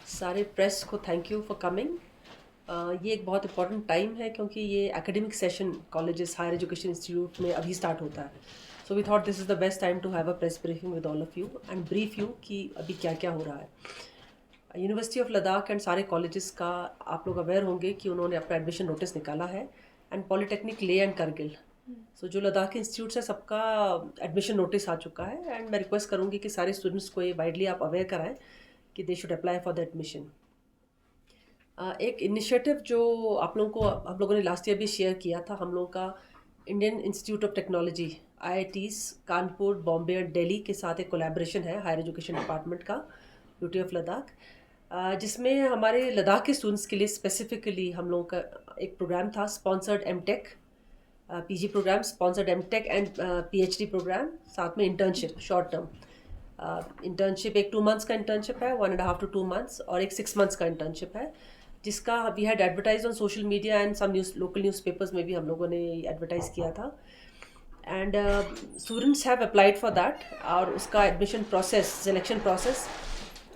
सारे प्रेस को thank you for coming. ये एक बहुत इंपॉर्टेंट टाइम है क्योंकि ये academic session colleges higher education institute में अभी स्टार्ट होता है। So we thought this is the best time to have a press briefing with all of you and brief you कि अभी क्या क्या हो रहा है। यूनिवर्सिटी ऑफ लद्दाख एंड सारे कॉलेजेस का आप लोग अवेयर होंगे कि उन्होंने अपना एडमिशन नोटिस निकाला है एंड पॉलिटेक्निक ले एंड करगिल। सो जो लद्दाख के इंस्टीट्यूट्स है सबका एडमिशन नोटिस आ चुका है एंड मैं रिक्वेस्ट करूँगी कि सारे स्टूडेंट्स को ये वाइडली आप अवेयर कराएं कि दे should apply for the admission. एक इनिशिएटिव जो आप लोगों को हम लोगों ने लास्ट ईयर भी शेयर किया था, हम लोगों का Indian institute of technology IITs Kanpur, Bombay और दिल्ली के साथ एक कोलैबोरेशन है हायर एजुकेशन डिपार्टमेंट का, यूटी ऑफ लद्दाख, जिसमें हमारे लद्दाख के स्टूडेंट्स के लिए स्पेसिफिकली हम लोगों का एक प्रोग्राम था sponsored MTech PG programme, sponsored MTech and PhD programme, साथ में इंटर्नशिप शॉर्ट टर्म इंटर्नशिप, एक 2 मंथ्स का इंटर्नशिप है, 1.5 to 2 months, और एक 6 months का इंटर्नशिप है जिसका we had advertise on social media and some local newspapers में भी हम लोगों ने एडवर्टाइज किया था and students have applied for that और उसका admission process, selection process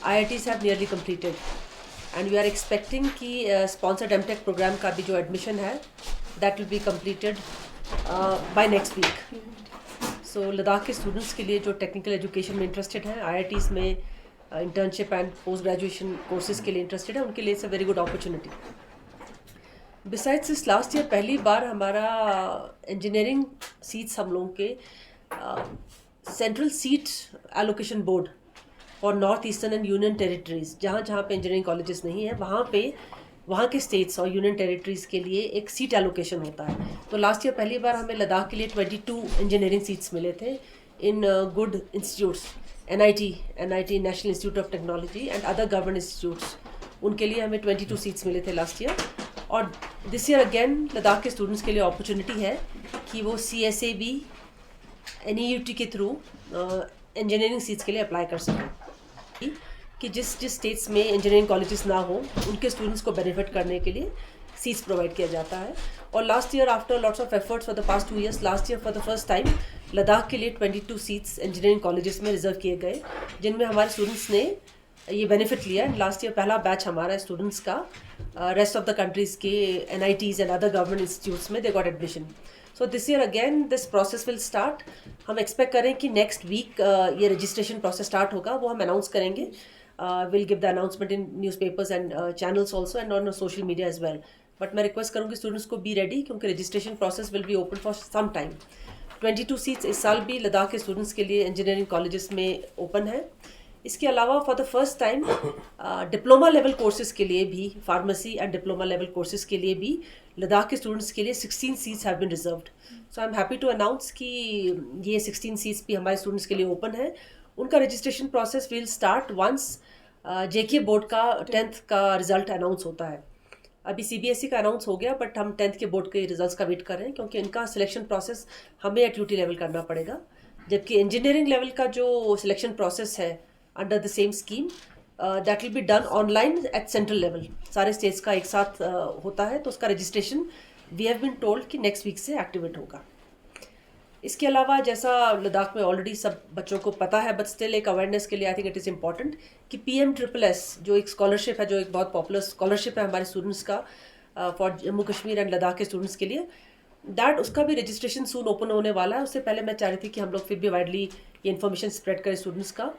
IITs have nearly completed and we are expecting कि स्पॉन्सर्ड एमटेक प्रोग्राम का भी जो एडमिशन है that will be completed by next week. So Ladakh के स्टूडेंट्स के लिए जो टेक्निकल एजुकेशन में इंटरेस्टेड हैं, IITs में internship and post graduation courses के लिए इंटरेस्टेड है, उनके लिए it's a very good opportunity. Besides इस लास्ट ईयर पहली बार हमारा इंजीनियरिंग सीट्स हम लोगों के सेंट्रल सीट एलोकेशन बोर्ड और north eastern and union territories, जहाँ जहाँ पे इंजीनियरिंग कॉलेजेस नहीं है वहाँ पे वहाँ के स्टेट्स और यूनियन टेरिटरीज़ के लिए एक सीट एलोकेशन होता है। तो लास्ट ईयर पहली बार हमें लद्दाख के लिए 22 इंजीनियरिंग सीट्स मिले थे in good institutes, NIT national institute of technology and other government institutes, उनके लिए हमें 22 सीट्स मिले थे लास्ट ईयर। और दिस ईयर अगेन लद्दाख के स्टूडेंट्स के लिए अपॉर्चुनिटी है कि वो CSAB NEUT के थ्रू इंजीनियरिंग सीट्स के लिए अप्लाई कर सकें कि जिस स्टेट्स में इंजीनियरिंग कॉलेजेस ना हो उनके स्टूडेंट्स को बेनिफिट करने के लिए सीट्स प्रोवाइड किया जाता है। और last year after lots of efforts for the past 2 years, last year for the first time Ladakh के लिए 22 सीट्स इंजीनियरिंग कॉलेजेस में रिजर्व किए गए जिनमें हमारे स्टूडेंट्स ने ये बेनिफिट लिया। लास्ट ईयर पहला बैच हमारा स्टूडेंट्स का रेस्ट ऑफ द कंट्रीज़ के NITs and other government institutes में they got admission. So this year again this process will start. हम एक्सपेक्ट करें कि नेक्स्ट वीक ये रजिस्ट्रेशन प्रोसेस स्टार्ट होगा, वो हम अनाउंस करेंगे। We'll give the announcement in newspapers and channels also and on social media as well. But मैं request करूँगी स्टूडेंट्स को बी रेडी क्योंकि registration process will be open for some time. 22 seats इस साल भी लद्दाख के स्टूडेंट्स के लिए इंजीनियरिंग कॉलेजेस में ओपन है। इसके अलावा for the first time diploma level courses के लिए भी, pharmacy and diploma level courses के लिए भी लद्दाख के स्टूडेंट्स के लिए 16 seats have been reserved. So I am happy to announce कि ये 16 सीट्स भी हमारे स्टूडेंट्स के लिए ओपन है। उनका registration process will start once JK board का 10th का रिजल्ट अनाउंस होता है। अभी CBSE का अनाउंस हो गया बट हम 10th के बोर्ड के रिजल्ट्स का वेट कर रहे हैं क्योंकि इनका सिलेक्शन प्रोसेस हमें एट UT लेवल करना पड़ेगा, जबकि इंजीनियरिंग लेवल का जो सिलेक्शन प्रोसेस है under the same scheme that will be done online at central level. सारे स्टेट्स का एक साथ होता है, तो उसका registration we have been told कि नेक्स्ट वीक से एक्टिवेट होगा। इसके अलावा जैसा लद्दाख में ऑलरेडी सब बच्चों को पता है बट स्टिल एक अवेयरनेस के लिए I think it is important कि PMSSS जो एक स्कॉलरशिप है, जो एक बहुत पॉपुलर स्कॉलरशिप है हमारे स्टूडेंट्स का फॉर जम्मू कश्मीर एंड लद्दाख के स्टूडेंट्स के लिए, दैट उसका भी रजिस्ट्रेशन सून ओपन होने वाला है। उससे पहले मैं चाह रही थी कि हम लोग फिर भी वाइडली ये इन्फॉर्मेशन स्प्रेड करें स्टूडेंट्स का।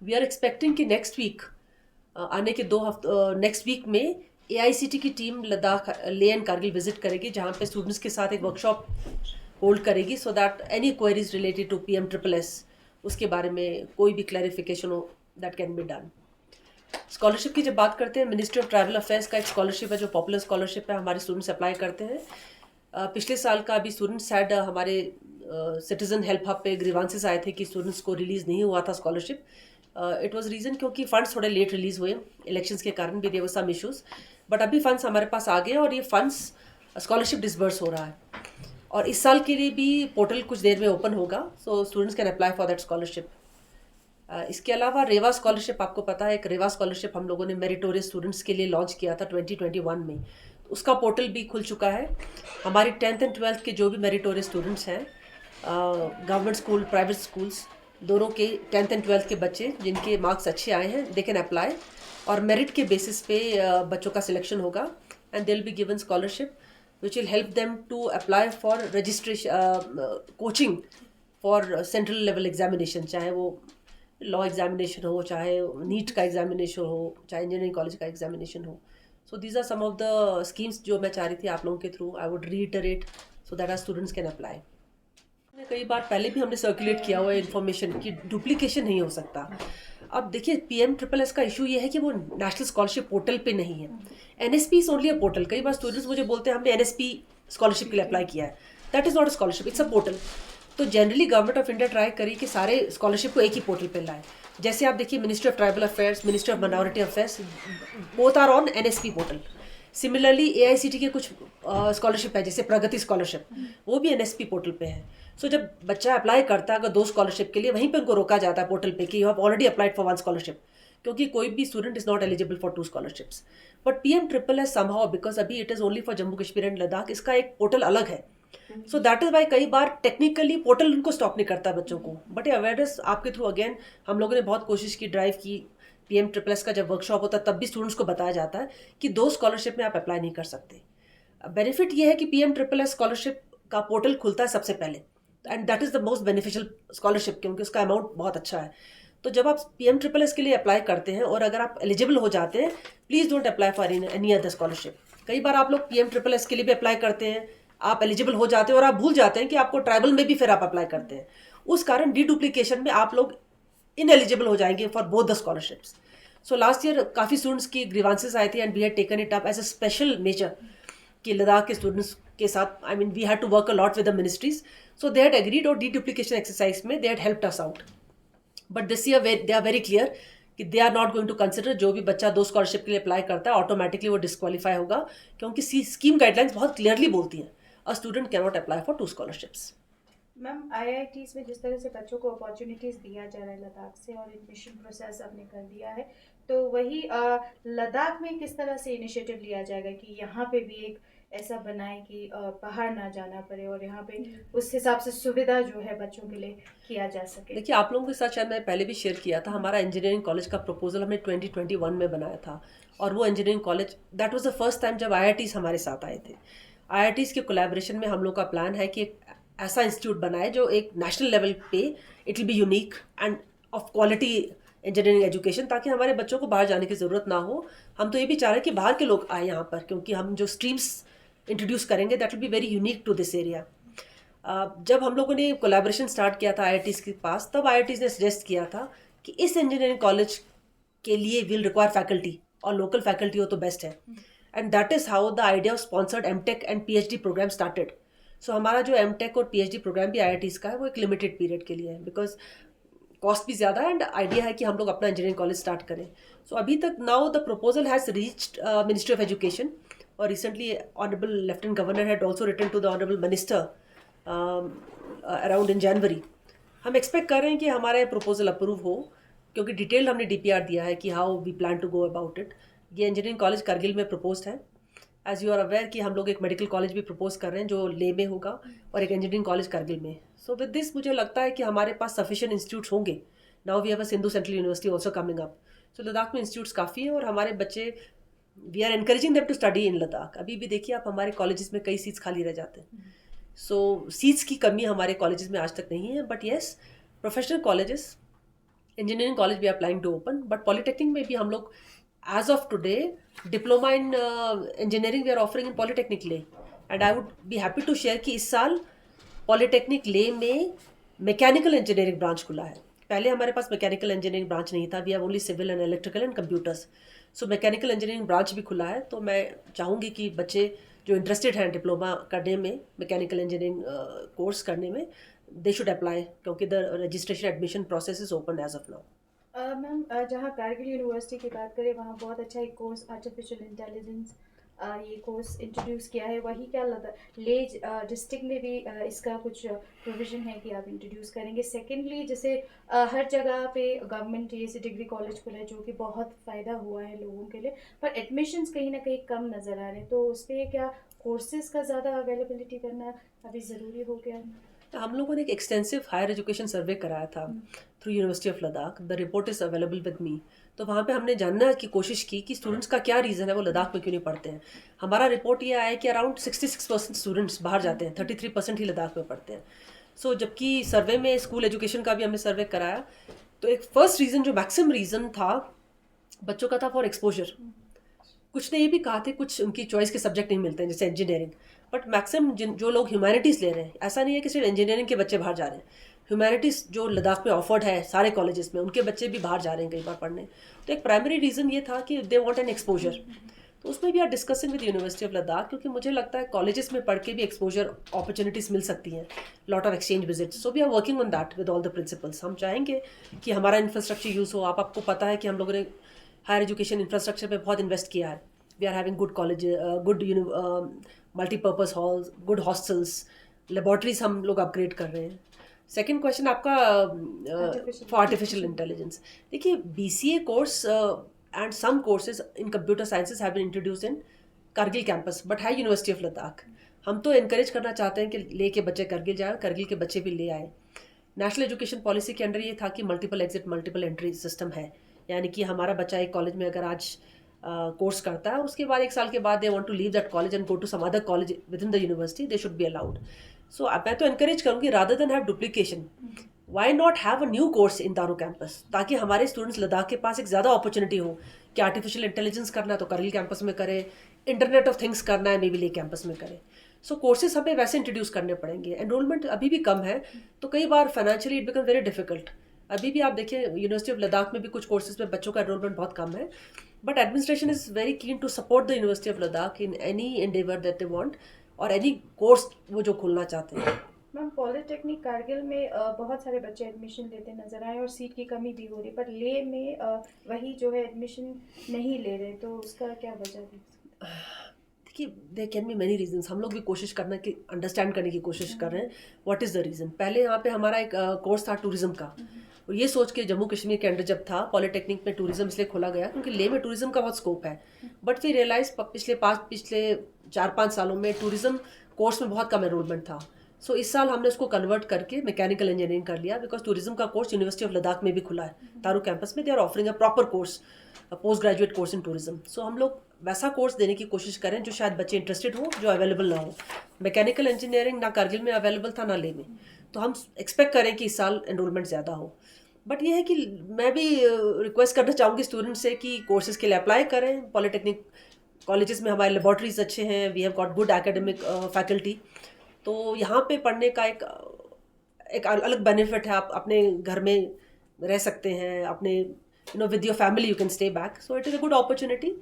वी आर एक्सपेक्टिंग कि नेक्स्ट वीक आने के 2 हफ्ते नेक्स्ट वीक में AICT की टीम लद्दाख ले एंड कारगिल विजिट करेगी, जहाँ पे स्टूडेंट्स के साथ एक वर्कशॉप होल्ड करेगी so that any queries related to PMSSS उसके बारे में कोई भी क्लैरिफिकेशन हो that can be done. Scholarship की जब बात करते हैं, मिनिस्ट्री ऑफ ट्रैवल अफेयर्स का एक स्कॉलरशिप है जो पॉपुलर स्कॉलरशिप है, हमारे स्टूडेंट्स अप्लाई करते हैं। पिछले साल का अभी स्टूडेंट्स हैड हमारे सिटीजन हेल्प हब पे ग्रीवांसेस आए थे कि स्टूडेंट्स को रिलीज़ नहीं हुआ था स्कॉलरशिप। इट वाज रीज़न क्योंकि फंड्स थोड़े लेट रिलीज़ हुए, इलेक्शंस के कारण भी there were some issues, but अभी फंड्स हमारे पास आ गए और ये फंड्स स्कॉलरशिप डिसबर्स हो रहा है। और इस साल के लिए भी पोर्टल कुछ देर में ओपन होगा, so students can apply for that scholarship. इसके अलावा रेवा स्कॉलरशिप, आपको पता है एक रेवा स्कॉलरशिप हम लोगों ने मेरिटोरियस स्टूडेंट्स के लिए लॉन्च किया था 2021 में। उसका पोर्टल भी खुल चुका है। हमारी 10th एंड 12th के जो भी मेरिटोरियस स्टूडेंट्स हैं, गवर्नमेंट स्कूल, प्राइवेट स्कूल्स, दोनों के 10th एंड 12th के बच्चे जिनके मार्क्स अच्छे आए हैं, दे कैन अप्लाई और मेरिट के बेसिस पे बच्चों का सिलेक्शन होगा and they will be given scholarship which will help them to apply for registration coaching for central level examination, चाहे वो लॉ एग्जामिनेशन हो, चाहे नीट का एग्जामिनेशन हो, चाहे इंजीनियरिंग कॉलेज का एग्जामिनेशन हो. So these are some of the schemes जो मैं चाह रही थी आप लोगों के through I would reiterate so that our students can apply. कई बार पहले भी हमने सर्कुलेट किया हुआ है इन्फॉर्मेशन कि डुप्लीकेशन नहीं हो सकता. अब देखिए PM-SSS का इशू ये है कि वो नेशनल स्कॉलरशिप पोर्टल पे नहीं है. NSP is only a portal. कई बार स्टूडेंट्स मुझे बोलते हैं हमने NSP स्कॉलरशिप के लिए अप्लाई किया है. That is not a scholarship, it's a portal. तो generally government of India try करी कि सारे स्कॉलरशिप को एक ही पोर्टल पे लाए. जैसे आप देखिए ministry of tribal affairs, ministry of minority affairs, both are on NSP portal. Similarly AICT के कुछ स्कॉलरशिप है जैसे प्रगति स्कॉलरशिप, वो भी NSP पोर्टल पे है. सो जब बच्चा अप्लाई करता है अगर 2 स्कॉलरशिप के लिए, वहीं पे उनको रोका जाता है पोर्टल पे कि you have already applied for 1 scholarship, क्योंकि कोई भी student is not eligible for 2 scholarships. But PM-SSS somehow because अभी it is only for Jammu Kashmir and Ladakh, इसका एक पोर्टल अलग है. सो दैट इज वाई कई बार टेक्निकली पोर्टल उनको स्टॉप नहीं करता बच्चों को. बट अवेयरनेस आपके थ्रू अगेन हम लोगों ने बहुत कोशिश की, ड्राइव की. PM-SSS का जब वर्कशॉप होता है तब भी स्टूडेंट्स को बताया जाता है कि 2 स्कॉलरशिप में आप अप्लाई नहीं कर सकते. बेनिफिट ये है कि PM-SSS स्कॉलरशिप का पोर्टल खुलता है सबसे पहले and that is the most beneficial scholarship क्योंकि उसका अमाउंट बहुत अच्छा है. तो जब आप PM-SSS के लिए अप्लाई करते हैं और अगर आप एलिजिबल हो जाते हैं, please don't apply for any other scholarship. कई बार आप लोग PM-SSS के लिए भी अप्लाई करते हैं, आप एलिजिबल हो जाते हैं और आप भूल जाते हैं कि आपको ट्राइबल में भी फिर आप अप्लाई करते हैं. उस कारण डीडुप्लीकेशन में आप लोग इनएलिजिबल हो जाएंगे for both the scholarships. So last year काफ़ी स्टूडेंट्स की ग्रीवांसेस आए थे and we had taken it up as a special measure कि लद्दाख के स्टूडेंट्स के साथ I mean we had to work a lot with the ministries. So they had agreed और deduplication exercise में they had helped us out. But this year they are very clear कि they are not going to consider जो भी बच्चा 2 scholarship के लिए apply करता है ऑटोमेटिकली वो डिस्क्वालीफाई होगा, क्योंकि स्कीम गाइडलाइंस बहुत क्लियरली बोलती हैं a student can not apply for 2 scholarships. Ma'am IITs में जिस तरह से बच्चों को अपॉर्चुनिटीज़ दिया जा रहा है लद्दाख से और एडमिशन प्रोसेस आपने कर दिया है, तो वही लद्दाख में किस तरह से इनिशिएटिव लिया जाएगा कि यहाँ पे भी एक ऐसा बनाए कि बाहर ना जाना पड़े और यहाँ पे उस हिसाब से सुविधा जो है बच्चों के लिए किया जा सके. देखिए आप लोगों के साथ शायद मैं पहले भी शेयर किया था, हमारा इंजीनियरिंग कॉलेज का प्रपोजल हमने 2021 में बनाया था. और वो engineering college that was the first time जब IITs हमारे साथ आए थे. IITs के कोलैबोरेशन में हम लोग का प्लान है कि एक ऐसा इंस्टीट्यूट बनाए जो एक नेशनल लेवल पे it will be unique end of quality engineering education, ताकि हमारे बच्चों को बाहर जाने की ज़रूरत ना हो. हम तो ये भी चाह रहे हैं कि बाहर के लोग आए यहाँ पर, क्योंकि हम जो स्ट्रीम्स इंट्रोड्यूस करेंगे that will be very unique to this area. जब हम लोगों ने कोलैबोरेशन स्टार्ट किया था IITs के पास, तब IITs ने सजेस्ट किया था कि इस इंजीनियरिंग कॉलेज के लिए विल रिक्वायर फैकल्टी और लोकल फैकल्टी हो तो बेस्ट है. And that is how the idea of sponsored MTech and PhD program started. So हमारा जो MTech और PhD प्रोग्राम भी IITs का है वो एक लिमिटेड पीरियड के लिए है, बिकॉज कॉस्ट भी ज़्यादा है एंड आइडिया है कि हम लोग अपना इंजीनियरिंग कॉलेज स्टार्ट करें. सो अभी तक now the proposal has reached ministry of education और recently honourable lieutenant governor had also written to the honourable minister around in January. हम एक्सपेक्ट कर रहे हैं कि हमारा ये प्रपोजल अप्रूव हो, क्योंकि डिटेल हमने DPR दिया है कि how we plan to go about it. ये इंजीनियरिंग कॉलेज करगिल में प्रपोज है. एज यू आर अवेयर कि हम लोग एक मेडिकल कॉलेज भी प्रपोज कर रहे हैं जो ले में होगा और एक इंजीनियरिंग कॉलेज करगिल में. सो विद दिस मुझे लगता है कि हमारे पास सफिशिएंट इंस्टीट्यूट्स होंगे. Now we have a Sindhu central university also coming up. So Ladakh में इंस्टीट्यूट्स काफ़ी है और हमारे बच्चे we are encouraging them to study in Ladakh. अभी भी देखिए आप हमारे कॉलेजेस में कई सीट्स खाली रह जाते हैं. सो सीट्स की कमी हमारे कॉलेजेस में आज तक नहीं है. But yes, professional colleges, engineering college we are planning to open. But polytechnic में भी हम लोग as of today diploma in engineering we are offering in polytechnic Leh. And I would be happy to share कि इस साल polytechnic ले में mechanical engineering branch खुला है. पहले हमारे पास मैकेनिकल इंजीनियरिंग ब्रांच नहीं था. We have only civil and electrical and computers. So mechanical engineering branch भी खुला है. तो मैं चाहूँगी कि बच्चे जो इंटरेस्टेड हैं डिप्लोमा करने में, मैकेनिकल इंजीनियरिंग कोर्स करने में, दे शुड अप्लाई, क्योंकि the registration admission process is open as of now. Ma'am जहाँ कारगिल यूनिवर्सिटी की बात करें वहाँ बहुत अच्छा एक कोर्स आर्टिफिशियल इंटेलिजेंस ये कोर्स इंट्रोड्यूस किया है. वही क्या ले डिस्ट्रिक्ट में भी इसका कुछ प्रोविज़न है कि आप इंट्रोड्यूस करेंगे. सेकेंडली जैसे हर जगह पे गवर्नमेंट ये डिग्री कॉलेज खुला है जो कि बहुत फ़ायदा हुआ है लोगों के लिए, पर एडमिशन्स कहीं ना कहीं कम नज़र आ रहे हैं. तो उस पर क्या कोर्सेज का ज़्यादा अवेलेबिलिटी करना अभी ज़रूरी हो गया है? हम लोगों ने एक एक्सटेंसिव हायर एजुकेशन सर्वे कराया था through university of Ladakh. The report is available with me. तो वहाँ पे हमने जानने की कोशिश की कि स्टूडेंट्स का क्या रीज़न है वो लद्दाख में क्यों नहीं पढ़ते हैं। हमारा रिपोर्ट ये आया है कि अराउंड 66% स्टूडेंट्स बाहर जाते हैं, 33% ही लद्दाख में पढ़ते हैं। जबकि सर्वे में स्कूल एजुकेशन का भी हमने सर्वे कराया, तो एक फर्स्ट रीज़न जो मैक्सिमम रीज़न था बच्चों का था फॉर एक्सपोजर। कुछ ने ये भी कहा थे कुछ उनकी चॉइस के सब्जेक्ट नहीं मिलते हैं जैसे इंजीनियरिंग, बट मैक्सिमम जो लोग ह्यूमैनिटीज़ ले रहे हैं, ऐसा नहीं है कि सिर्फ इंजीनियरिंग के बच्चे बाहर जा रहे हैं, ह्यूमैनिटीज़ जो लद्दाख में ऑफर्ड है सारे कॉलेजेस में, उनके बच्चे भी बाहर जा रहे हैं कई बार पढ़ने। तो एक प्राइमरी रीज़न ये था कि दे वांट एन एक्सपोजर। तो उसमें भी are discussing with university of Ladakh, क्योंकि मुझे लगता है कॉलेजेस में पढ़ के भी एक्सपोजर अपॉर्चुनिटीज़ मिल सकती हैं, lot of exchange visits. So we are working on that with all the principals. हम चाहेंगे कि हमारा इंफ्रास्ट्रक्चर यूज़ हो। आपको पता है कि हम लोगों ने हायर एजुकेशन इंफ्रास्ट्रक्चर पे बहुत इन्वेस्ट किया है। We are having good college, good multipurpose halls, good hostels, laboratories हम लोग अपग्रेड कर रहे हैं। सेकेंड क्वेश्चन आपका फॉर आर्टिफिशियल इंटेलिजेंस। देखिए BCA course and some courses in computer sciences have been introduced in Kargil campus, but है university of Ladakh. हम तो इनकरेज करना चाहते हैं कि लेके बच्चे करगिल जाए, करगिल के बच्चे भी ले आए। नेशनल एजुकेशन पॉलिसी के अंडर ये था कि multiple exit multiple entry system है, यानी कि हमारा बच्चा एक कॉलेज में अगर आज कोर्स करता है और उसके बाद 1 साल के बाद they want to leave that college and go to some other college within the university, they should be allowed. So मैं तो इनकरेज करूँगी rather than have duplication, why not have a new course in दारू campus, ताकि हमारे students Ladakh के पास एक ज़्यादा opportunity हो कि आर्टिफिशियल इंटेलिजेंस करना है तो करगिल कैंपस में करे, इंटरनेट ऑफ थिंग्स करना है मे बी ले कैंपस में करे। सो कोर्सेज हमें वैसे इंट्रोड्यूस करने पड़ेंगे। एनरोलमेंट अभी भी कम है, तो कई बार financially it become very difficult. अभी भी आप देखिए यूनिवर्सिटी ऑफ लद्दाख में भी कुछ कोर्सेज में बच्चों का एनरोलमेंट बहुत कम है, but administration is very keen to support the university of Ladakh in any endeavour that they want, और एनी कोर्स वो जो खोलना चाहते हैं। मैम पॉलिटेक्निक कारगिल में बहुत सारे बच्चे एडमिशन लेते नज़र आए और सीट की कमी भी हो रही, पर ले में वही जो है एडमिशन नहीं ले रहे, तो उसका क्या वजह है? देखिए there can be many reasons. हम लोग भी कोशिश करना कि अंडरस्टैंड करने की कोशिश कर रहे हैं व्हाट इज़ द रीज़न। पहले यहाँ पे हमारा एक कोर्स था टूरिज्म का, और ये सोच के जम्मू कश्मीर के अंडर जब था पॉलिटेक्निक में टूरिज्म इसलिए खोला गया क्योंकि ले में टूरिज्म का बहुत स्कोप है, बट फिर रियलाइज पिछले 4-5 सालों में टूरिज्म कोर्स में बहुत कम एनरोलमेंट था। सो इस साल हमने उसको कन्वर्ट करके मैकेनिकल इंजीनियरिंग कर लिया, बिकॉज टूरिज्म का कोर्स यूनिवर्सिटी ऑफ लद्दाख में भी खुला है, तारू कैंपस में। They are offering a proper course, post graduate course in tourism. So हम लोग वैसा कोर्स देने की कोशिश करें जो शायद बच्चे इंटरेस्टेड हो, जो अवेलेबल ना हो। मैकेनिकल इंजीनियरिंग ना कारगिल में अवेलेबल था ना ले में, तो हम एक्सपेक्ट करें कि इस साल एनरोलमेंट ज़्यादा हो। बट ये है कि मैं भी रिक्वेस्ट करना चाहूँगी स्टूडेंट से कि कोर्सेज के लिए अप्लाई करें। पॉलिटेक्निक कॉलेजेस में हमारे लेबॉर्ट्रीज अच्छे हैं, we have got good academic faculty, तो यहाँ पे पढ़ने का एक अलग बेनिफिट है। आप अपने घर में रह सकते हैं, अपने with your family you can stay back, so it is a good opportunity.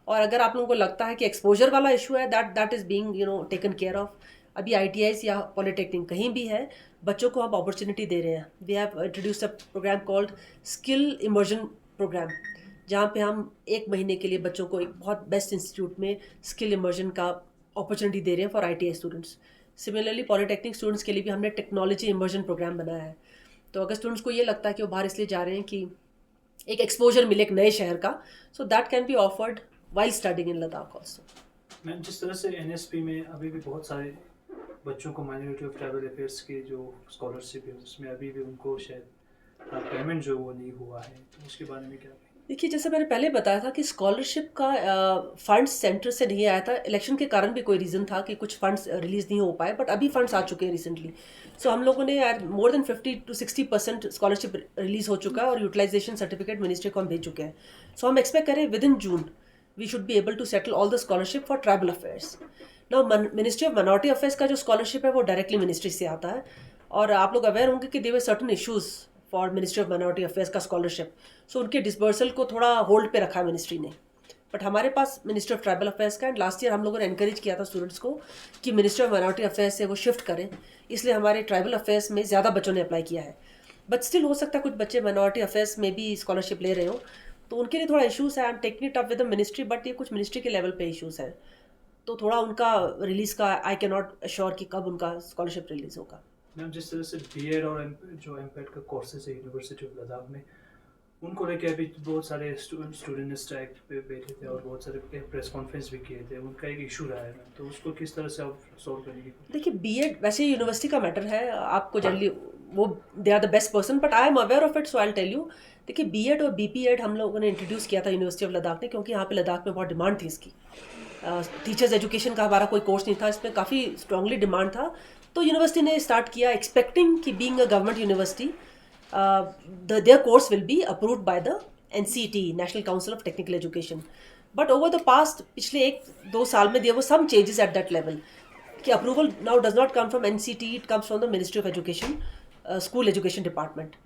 और अगर आप लोगों को लगता है कि एक्सपोजर वाला इशू है, that is being taken care of. अभी ITIs या पॉलिटेक्निक कहीं भी है, बच्चों को आप अपॉर्चुनिटी दे रहे हैं। We have introduced a programme called skill immersion programme, जहाँ पे हम 1 महीने के लिए बच्चों को एक बहुत बेस्ट इंस्टीट्यूट में स्किल इमर्जन का अपॉर्चुनिटी दे रहे हैं for ITI students. Similarly polytechnic students के लिए भी हमने टेक्नोलॉजी इमर्जन प्रोग्राम बनाया है। तो अगर स्टूडेंट्स को ये लगता है कि वो बाहर इसलिए जा रहे हैं कि एक एक्सपोजर मिले एक नए शहर का, so that can be offered while studying in Ladakh also. Ma'am जिस तरह से NSP में अभी भी बहुत सारे बच्चों को माइनॉरिटी ऑफ ट्राइबल अफेयर्स की जो स्कॉलरशिप है उसमें अभी भी उनको शायद पेमेंट जो वो नहीं हुआ है, तो उसके बारे में क्या? देखिए जैसे मैंने पहले बताया था कि स्कॉलरशिप का फंड्स सेंटर से नहीं आया था। इलेक्शन के कारण भी कोई रीज़न था कि कुछ फंड्स रिलीज़ नहीं हो पाए, बट अभी फंड्स आ चुके हैं रिसेंटली। सो हम लोगों ने more than 50 to 60% scholarship release हो चुका है और यूटिलाइजेशन सर्टिफिकेट मिनिस्ट्री को हम भेज चुके हैं। सो हम एक्सपेक्ट करें within June we should be able to settle all the scholarship for tribal affairs. Now ministry of minority affairs का जो स्कॉलरशिप है वो डायरेक्टली मिनिस्ट्री से आता है, और आप लोग अवेयर होंगे कि there were certain issues for ministry of minority affairs का स्कॉलरशिप। सो उनके डिसबर्सल को थोड़ा होल्ड पे रखा है मिनिस्ट्री ने, बट हमारे पास मिनिस्ट्री ऑफ ट्राइबल अफेयर्स का। एंड लास्ट ईयर हम लोगों ने एनकरेज किया था स्टूडेंट्स को कि मिनिस्ट्री ऑफ माइनॉरिटी अफेयर्स से वो शिफ्ट करें, इसलिए हमारे ट्राइबल अफेयर्स में ज़्यादा बच्चों ने अप्लाई किया है। बट स्टिल हो सकता है कुछ बच्चे माइनॉरिटी अफेयर्स में भी स्कॉलरशिप ले रहे हो, तो उनके लिए थोड़ा इशूज़ है। I am taking it up with the ministry, but ये कुछ मिनिस्ट्री के लेवल पे इशूज़ हैं, तो थोड़ा उनका रिलीज़ का आई कैन नॉट अश्योर कि कब उनका स्कॉलरशिप रिलीज़ होगा। मैम जिस तरह से BEd और जो MPED का कोर्सेज है यूनिवर्सिटी ऑफ लद्दाख में, उनको लेके अभी बहुत सारे स्टूडेंट स्ट्राइक पे बैठे थे और बहुत सारे प्रेस कॉन्फ्रेंस भी किए थे, उनका एक इशू रहा है मैम, तो उसको किस तरह से आप सॉल्व करेंगे? देखिए बीएड वैसे यूनिवर्सिटी का मैटर है, आपको जनरली वो they are the best person, but I am aware of it, so I tell you. देखिए बीएड और बीपीएड हम लोगों ने इंट्रोड्यूस किया था यूनिवर्सिटी ऑफ लद्दाख ने, क्योंकि यहाँ पे लद्दाख में बहुत डिमांड थी इसकी। टीचर्स एजुकेशन का हमारा कोई कोर्स नहीं था, इसमें काफ़ी स्ट्रांगली डिमांड था, तो यूनिवर्सिटी ने स्टार्ट किया एक्सपेक्टिंग कि being a government university their course will be approved by the NCT, National Council of Technical Education. But over the past पिछले 1-2 साल में there were some changes at that level कि approval now does not come from NCT, it comes from the Ministry of Education, School Education Department.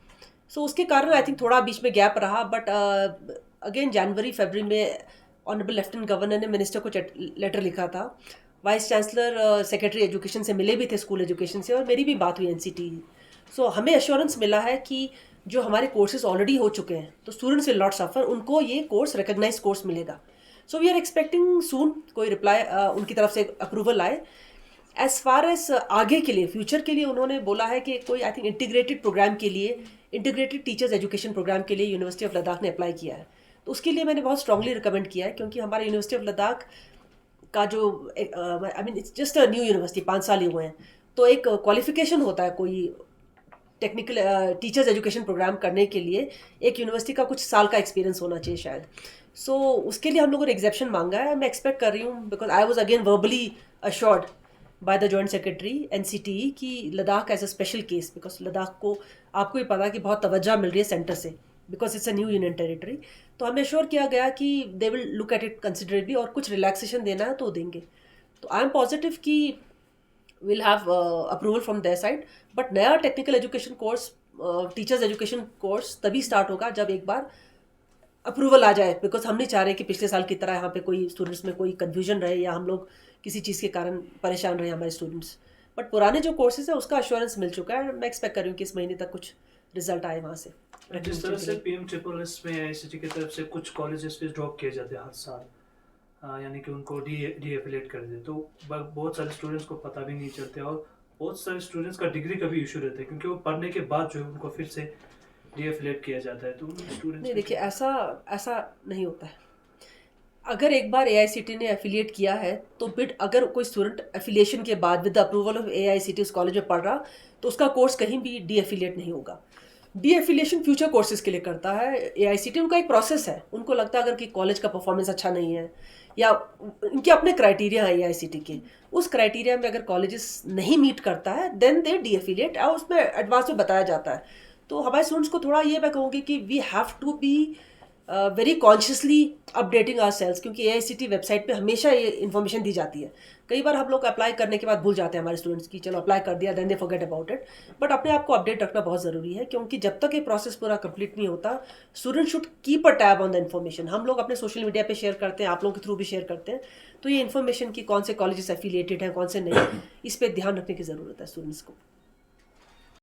So उसके कारण I think थोड़ा बीच में gap रहा, but again जनवरी फरवरी में ऑनरेबल लेफ्टिनेंट गवर्नर ने minister को letter लिखा था, वाइस चांसलर सेक्रेटरी एजुकेशन से मिले भी थे, स्कूल एजुकेशन से, और मेरी भी बात हुई NCT। सो हमें एश्योरेंस मिला है कि जो हमारे कोर्सेज ऑलरेडी हो चुके हैं तो स्टूडेंट्स विल नॉट सफ़र, उनको ये कोर्स रिकग्नाइज कोर्स मिलेगा। सो वी आर एक्सपेक्टिंग सून कोई रिप्लाई उनकी तरफ से अप्रूवल आए। एज फार एज आगे के लिए फ्यूचर के लिए उन्होंने बोला है कि कोई आई थिंक इंटीग्रेटेड प्रोग्राम के लिए, इंटीग्रेटेड टीचर्स एजुकेशन प्रोग्राम के लिए यूनिवर्सिटी ऑफ लद्दाख ने अप्लाई किया है, तो उसके लिए मैंने बहुत स्ट्रांगली रिकमेंड किया है, क्योंकि हमारे यूनिवर्सिटी ऑफ लद्दाख का जो I mean it's just a new university, 5 साल ही हुए हैं, तो एक क्वालिफिकेशन होता है कोई टेक्निकल टीचर्स एजुकेशन प्रोग्राम करने के लिए, एक यूनिवर्सिटी का कुछ साल का एक्सपीरियंस होना चाहिए शायद। सो उसके लिए हम लोगों ने एग्जेप्शन मांगा है, मैं एक्सपेक्ट कर रही हूँ, because I was again verbally assured by the joint secretary NCTE कि Ladakh as a special case, because Ladakh को आपको ही पता कि बहुत तवज्जो मिल रही है सेंटर से, because it's a new union territory. तो हमें अश्योर किया गया कि they will look at it considerably, और कुछ रिलैक्सेशन देना है तो देंगे। तो आई एम पॉजिटिव कि we'll have approval from their side, but नया technical education course, teachers education course तभी स्टार्ट होगा जब एक बार अप्रूवल आ जाए, बिकॉज हम नहीं चाह रहे कि पिछले साल की तरह यहाँ पे कोई स्टूडेंट्स में कोई कन्फ्यूजन रहे या हम लोग किसी चीज़ के कारण परेशान रहे हमारे स्टूडेंट्स। बट पुराने जो कोर्सेज है उसका अश्योरेंस मिल चुका है, मैं एक्सपेक्ट कर रही हूँ कि इस महीने तक कुछ रिजल्ट आए वहाँ से। जिस तरह से PM-SSS में ICT की तरफ से कुछ कॉलेजेस पे ड्रॉप किए जाते हैं हर साल, यानी कि उनको डी-एफिलेट कर दे, तो बहुत सारे स्टूडेंट्स को पता भी नहीं चलते, और बहुत सारे स्टूडेंट्स का डिग्री का भी इशू रहता है, क्योंकि वो पढ़ने के बाद जो है उनको फिर से डी-एफिलेट किया जाता है। तो स्टूडेंट्स नहीं, देखिए ऐसा नहीं होता है। अगर एक बार AICT ने एफिलिएट किया है तो फिर अगर कोई स्टूडेंट एफिलिएशन के बाद with the approval of AICT उस कॉलेज में पढ़ रहा, तो उसका कोर्स कहीं भी डी-एफिलिएट नहीं होगा। डी-एफिलिएशन फ्यूचर कोर्सेज के लिए करता है AICT, उनका एक प्रोसेस है। उनको लगता है अगर कि कॉलेज का परफॉर्मेंस अच्छा नहीं है या इनके अपने क्राइटेरिया है AICT के, उस क्राइटेरिया में अगर कॉलेजेस नहीं मीट करता है देन दे डी-एफिलिएट, और उसमें एडवांस में बताया जाता है। तो हमारे स्टूडेंट्स को थोड़ा ये मैं कहूँगी कि we have to be very consciously updating our sales, क्योंकि AICT वेबसाइट पे हमेशा ये इन्फॉर्मेशन दी जाती है। कई बार हम लोग अप्लाई करने के बाद भूल जाते हैं हमारे स्टूडेंट्स की, चलो अप्लाई कर दिया, then they forget about it. But अपने आप को अपडेट रखना बहुत ज़रूरी है, क्योंकि जब तक ये प्रोसेस पूरा कंप्लीट नहीं होता, student should keep a tab on the information. हम लोग अपने सोशल मीडिया पे शेयर करते हैं, आप लोगों के थ्रू भी शेयर करते हैं, तो ये इन्फॉर्मेशन की कौन से कॉलेजेस एफिलिएटेड हैं कौन से नहीं, इस पर ध्यान रखने की ज़रूरत है स्टूडेंट्स को।